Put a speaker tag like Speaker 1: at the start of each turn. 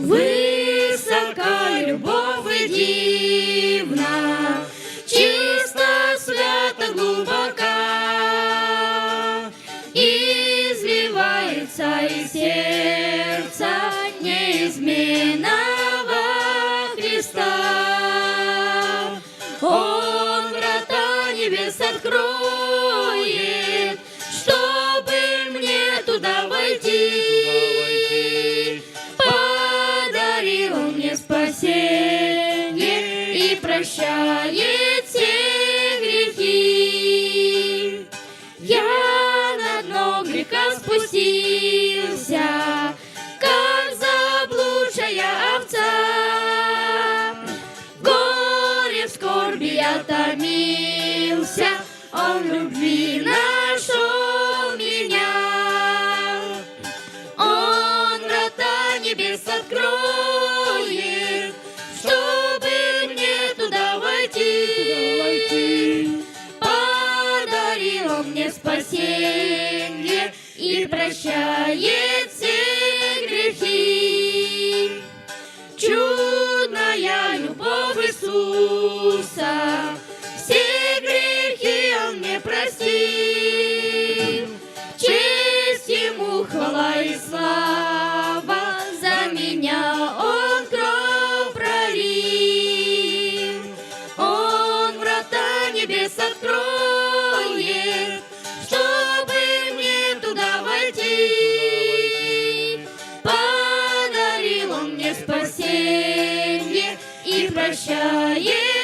Speaker 1: Высока любовь и дивна, чисто, свято, глубока, изливается из сердца неизменного Христа. Он врата небес откроет, чтобы мне туда войти. Подарил он мне спасение и прощает все грехи. Я на дно греха спустился, как заблудшая овца. В горе, в скорби я томился, он в любви нашел меня. Он врата небес откроет, чтобы мне туда войти. Подарил он мне спасение и прощает все грехи. Чудная любовь Иисуса, все грехи он мне простил. Честь ему, хвала и слава, за меня он кровь пролил. Он врата небес откроет, чтобы мне туда войти. Подарил он мне спасение и прощает